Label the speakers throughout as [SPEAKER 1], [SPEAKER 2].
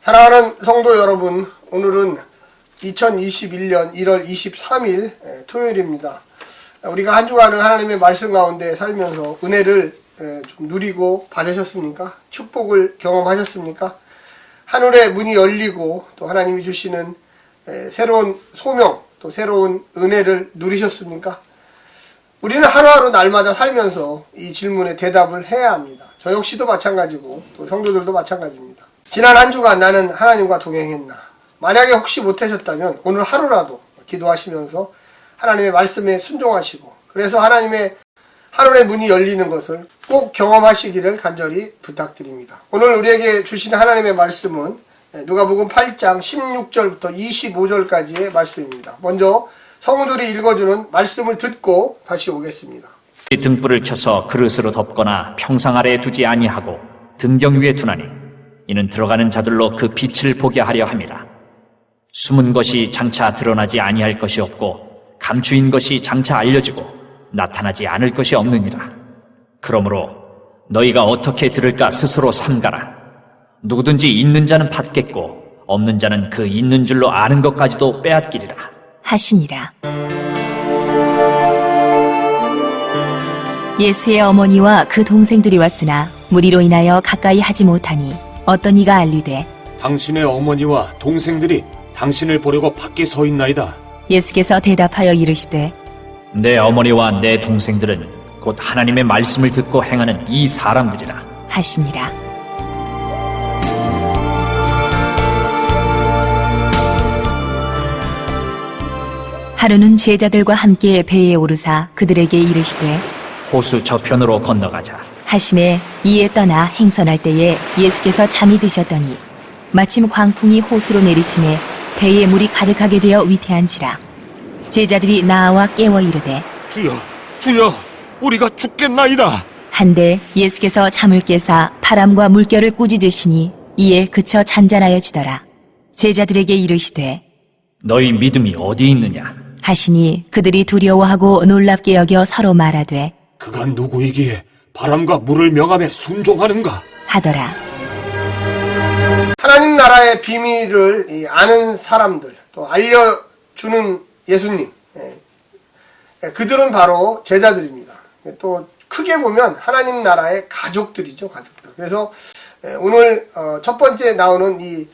[SPEAKER 1] 사랑하는 성도 여러분, 오늘은 2021년 1월 23일 토요일입니다. 우리가 한 주간을 하나님의 말씀 가운데 살면서 은혜를 좀 누리고 받으셨습니까? 축복을 경험하셨습니까? 하늘의 문이 열리고 또 하나님이 주시는 새로운 소명, 또 새로운 은혜를 누리셨습니까? 우리는 하루하루 날마다 살면서 이 질문에 대답을 해야 합니다. 저 역시도 마찬가지고 또 성도들도 마찬가지입니다. 지난 한 주간 나는 하나님과 동행했나? 만약에 혹시 못하셨다면 오늘 하루라도 기도하시면서 하나님의 말씀에 순종하시고, 그래서 하나님의 하늘의 문이 열리는 것을 꼭 경험하시기를 간절히 부탁드립니다. 오늘 우리에게 주시는 하나님의 말씀은 누가복음 8장 16절부터 25절까지의 말씀입니다. 먼저 성우들이 읽어주는 말씀을 듣고 다시 오겠습니다.
[SPEAKER 2] 등불을 켜서 그릇으로 덮거나 평상 아래에 두지 아니하고 등경 위에 두나니 이는 들어가는 자들로 그 빛을 보게 하려 함이라. 숨은 것이 장차 드러나지 아니할 것이 없고 감추인 것이 장차 알려지고 나타나지 않을 것이 없느니라. 그러므로 너희가 어떻게 들을까 스스로 삼가라. 누구든지 있는 자는 받겠고 없는 자는 그 있는 줄로 아는 것까지도 빼앗기리라
[SPEAKER 3] 하시니라. 예수의 어머니와 그 동생들이 왔으나 무리로 인하여 가까이 하지 못하니 어떤 이가 알리되
[SPEAKER 4] 당신의 어머니와 동생들이 당신을 보려고 밖에 서 있나이다.
[SPEAKER 3] 예수께서 대답하여 이르시되
[SPEAKER 2] 내 어머니와 내 동생들은 곧 하나님의 말씀을 듣고 행하는 이 사람들이라
[SPEAKER 3] 하시니라. 하루는 제자들과 함께 배에 오르사 그들에게 이르시되
[SPEAKER 2] 호수 저편으로 건너가자
[SPEAKER 3] 하심에 이에 떠나 행선할 때에 예수께서 잠이 드셨더니 마침 광풍이 호수로 내리침에 배에 물이 가득하게 되어 위태한지라. 제자들이 나와 깨워 이르되
[SPEAKER 4] 주여, 우리가 죽겠나이다.
[SPEAKER 3] 한데 예수께서 잠을 깨사 바람과 물결을 꾸짖으시니 이에 그쳐 잔잔하여지더라. 제자들에게 이르시되
[SPEAKER 2] 너희 믿음이 어디 있느냐?
[SPEAKER 3] 하시니 그들이 두려워하고 놀랍게 여겨 서로 말하되
[SPEAKER 4] 그가 누구이기에 바람과 물을 명함에 순종하는가?
[SPEAKER 3] 하더라.
[SPEAKER 1] 하나님 나라의 비밀을 아는 사람들, 또 알려주는 예수님, 그들은 바로 제자들입니다. 또 크게 보면 하나님 나라의 가족들이죠, 가족들. 그래서 오늘 첫 번째 나오는 이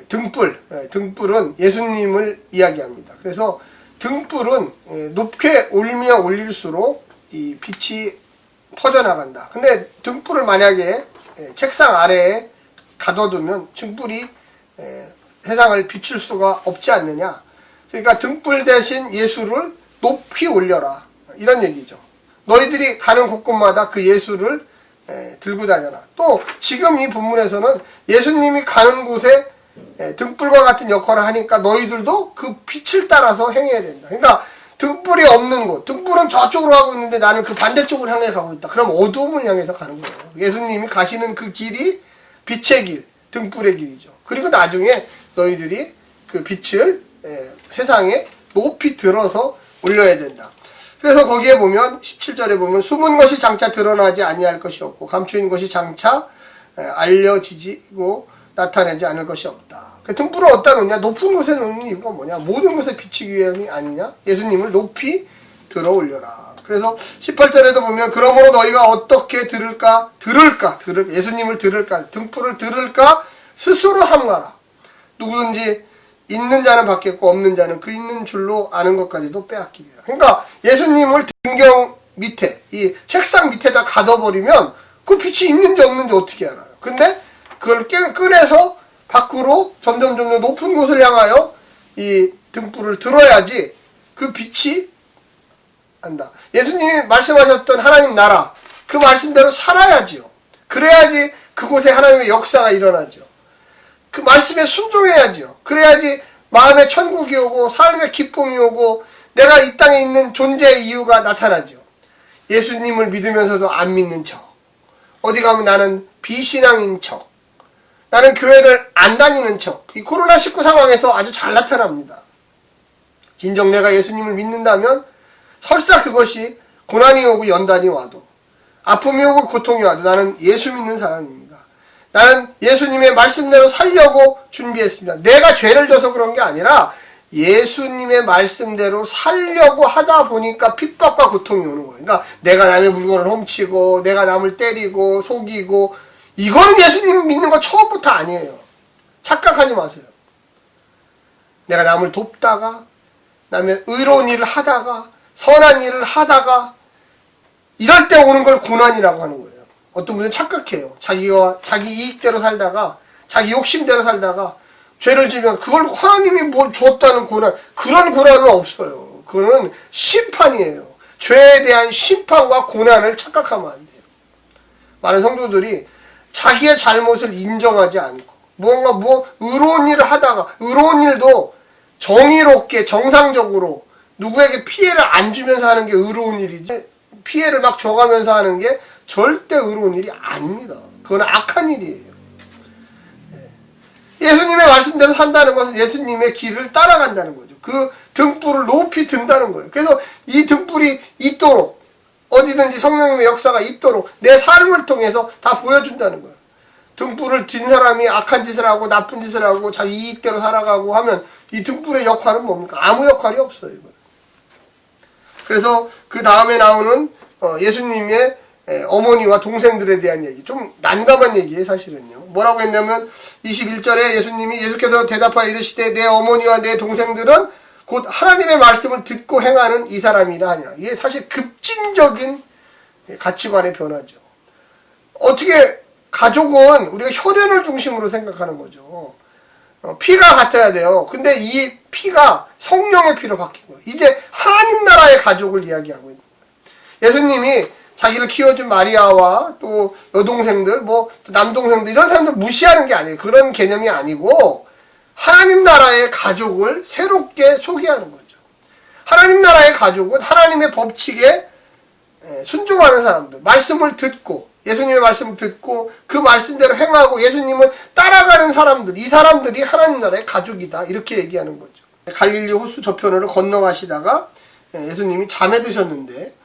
[SPEAKER 1] 등불은 예수님을 이야기합니다. 그래서 등불은 높게 올리면 올릴수록 이 빛이 퍼져나간다. 근데 등불을 만약에 책상 아래에 가둬두면 등불이 세상을 비출 수가 없지 않느냐. 그러니까 등불 대신 예수를 높이 올려라, 이런 얘기죠. 너희들이 가는 곳곳마다 그 예수를 들고 다녀라. 또 지금 이 본문에서는 예수님이 가는 곳에 등불과 같은 역할을 하니까 너희들도 그 빛을 따라서 행해야 된다. 그러니까 등불이 없는 곳, 등불은 저쪽으로 가고 있는데 나는 그 반대쪽을 향해 가고 있다. 그럼 어두움을 향해서 가는 거예요. 예수님이 가시는 그 길이 빛의 길, 등불의 길이죠. 그리고 나중에 너희들이 그 빛을 세상에 높이 들어서 올려야 된다. 그래서 거기에 보면 17절에 보면 숨은 것이 장차 드러나지 아니할 것이 없고 감추인 것이 장차 알려지고 나타내지 않을 것이 없다. 그 등불을 어디다 놓냐? 높은 곳에 놓는 이유가 뭐냐? 모든 것에 비치기 위함이 아니냐? 예수님을 높이 들어 올려라. 그래서 18절에도 보면 그러므로 너희가 어떻게 들을까? 예수님을 들을까? 등불을 들을까? 스스로 삼가라. 누구든지 있는 자는 받겠고 없는 자는 그 있는 줄로 아는 것까지도 빼앗기리라. 그러니까 예수님을 등경 밑에, 이 책상 밑에다 가둬버리면 그 빛이 있는지 없는지 어떻게 알아요? 근데 그걸 꺼내서 밖으로 점점 높은 곳을 향하여 이 등불을 들어야지 그 빛이 안다. 예수님이 말씀하셨던 하나님 나라, 그 말씀대로 살아야지요. 그래야지 그곳에 하나님의 역사가 일어나죠. 그 말씀에 순종해야지요. 그래야지 마음의 천국이 오고 삶의 기쁨이 오고 내가 이 땅에 있는 존재의 이유가 나타나죠. 예수님을 믿으면서도 안 믿는 척, 어디 가면 나는 비신앙인 척, 나는 교회를 안 다니는 척, 이 코로나19 상황에서 아주 잘 나타납니다. 진정 내가 예수님을 믿는다면 설사 그것이 고난이 오고 연단이 와도 아픔이 오고 고통이 와도 나는 예수 믿는 사람입니다. 나는 예수님의 말씀대로 살려고 준비했습니다. 내가 죄를 져서 그런 게 아니라 예수님의 말씀대로 살려고 하다 보니까 핍박과 고통이 오는 거예요. 그러니까 내가 남의 물건을 훔치고 내가 남을 때리고 속이고 이거는 예수님 믿는 거 처음부터 아니에요. 착각하지 마세요. 내가 남을 돕다가 남의 의로운 일을 하다가 선한 일을 하다가 이럴 때 오는 걸 고난이라고 하는 거예요. 어떤 분은 착각해요. 자기 이익대로 살다가 자기 욕심대로 살다가 죄를 지면 그걸 하나님이 뭘 주었다는 고난, 그런 고난은 없어요. 그거는 심판이에요. 죄에 대한 심판과 고난을 착각하면 안 돼요. 많은 성도들이 자기의 잘못을 인정하지 않고 무언가 의로운 일을 하다가 의로운 일도 정의롭게 정상적으로 누구에게 피해를 안 주면서 하는 게 의로운 일이지 피해를 막 줘가면서 하는 게 절대 의로운 일이 아닙니다. 그건 악한 일이에요. 예수님의 말씀대로 산다는 것은 예수님의 길을 따라간다는 거죠. 그 등불을 높이 든다는 거예요. 그래서 이 등불이 있도록 어디든지 성령님의 역사가 있도록 내 삶을 통해서 다 보여준다는 거예요. 등불을 든 사람이 악한 짓을 하고 나쁜 짓을 하고 자기 이익대로 살아가고 하면 이 등불의 역할은 뭡니까? 아무 역할이 없어요. 이거는. 그래서 그 다음에 나오는 예수님의 어머니와 동생들에 대한 얘기, 좀 난감한 얘기예요. 사실은요. 뭐라고 했냐면 21절에 예수께서 대답하여 이르시되 내 어머니와 내 동생들은 곧 하나님의 말씀을 듣고 행하는 이 사람이라 하냐. 이게 사실 급진적인 가치관의 변화죠. 어떻게 가족은 우리가 혈연을 중심으로 생각하는 거죠. 피가 같아야 돼요. 근데 이 피가 성령의 피로 바뀐 거예요. 이제 하나님 나라의 가족을 이야기하고 있는 거예요. 예수님이 자기를 키워준 마리아와 또 여동생들, 또 남동생들 이런 사람들 무시하는 게 아니에요. 그런 개념이 아니고 하나님 나라의 가족을 새롭게 소개하는 거죠. 하나님 나라의 가족은 하나님의 법칙에 순종하는 사람들, 말씀을 듣고 예수님의 말씀을 듣고 그 말씀대로 행하고 예수님을 따라가는 사람들, 이 사람들이 하나님 나라의 가족이다. 이렇게 얘기하는 거죠. 갈릴리 호수 저편으로 건너가시다가 예수님이 잠에 드셨는데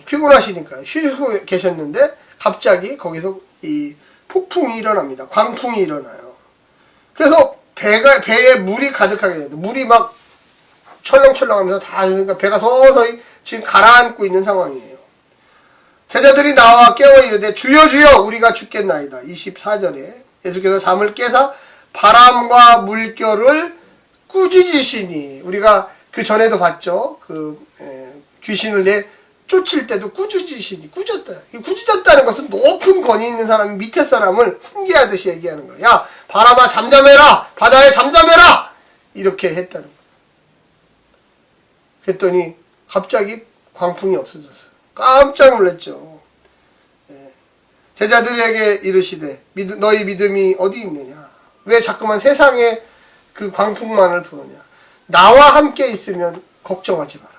[SPEAKER 1] 피곤하시니까 쉬고 계셨는데 갑자기 거기서 이 폭풍이 일어납니다. 광풍이 일어나요. 그래서 배에 물이 가득하게 돼요. 물이 막 철렁철렁하면서 다 그러니까 배가 서서히 지금 가라앉고 있는 상황이에요. 제자들이 나와 깨워 이르되 주여 주여 우리가 죽겠나이다. 24절에 예수께서 잠을 깨사 바람과 물결을 꾸짖으시니 우리가 그 전에도 봤죠. 귀신을 쫓을 때도 꾸짖으시니 꾸짖었다는 것은 높은 권위 있는 사람이 밑에 사람을 훈계하듯이 얘기하는 거야. 야 바람아 잠잠해라. 바다에 잠잠해라. 이렇게 했다는 거야. 그랬더니 갑자기 광풍이 없어졌어요. 깜짝 놀랐죠. 제자들에게 이르시되 너희 믿음이 어디 있느냐. 왜 자꾸만 세상에 그 광풍만을 보느냐. 나와 함께 있으면 걱정하지 마라.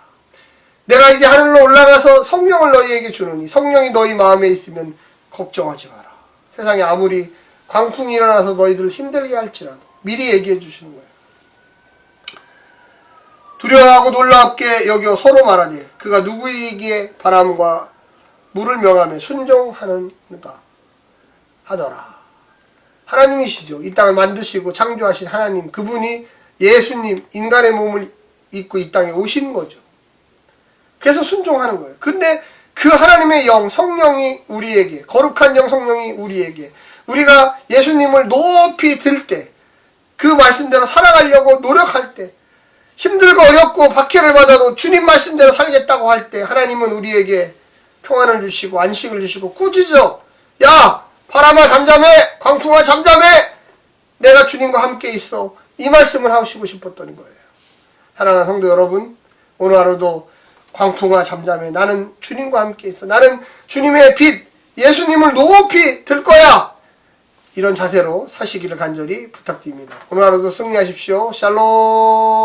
[SPEAKER 1] 내가 이제 하늘로 올라가서 성령을 너희에게 주노니 성령이 너희 마음에 있으면 걱정하지 마라. 세상에 아무리 광풍이 일어나서 너희들을 힘들게 할지라도 미리 얘기해 주시는 거예요. 두려워하고 놀랍게 여겨 서로 말하되 그가 누구이기에 바람과 물을 명하며 순종하는가 하더라. 하나님이시죠. 이 땅을 만드시고 창조하신 하나님, 그분이 예수님 인간의 몸을 입고 이 땅에 오신 거죠. 그래서 순종하는 거예요. 근데 그 하나님의 영, 성령이 우리에게, 거룩한 영 성령이 우리에게, 우리가 예수님을 높이 들 때, 그 말씀대로 살아가려고 노력할 때, 힘들고 어렵고 박해를 받아도 주님 말씀대로 살겠다고 할 때 하나님은 우리에게 평안을 주시고 안식을 주시고 꾸짖어. 야 바람아 잠잠해. 광풍아 잠잠해. 내가 주님과 함께 있어. 이 말씀을 하시고 싶었던 거예요. 사랑하는 성도 여러분, 오늘 하루도 광풍아 잠잠해. 나는 주님과 함께 있어. 나는 주님의 빛 예수님을 높이 들 거야. 이런 자세로 사시기를 간절히 부탁드립니다. 오늘 하루도 승리하십시오. 샬롬.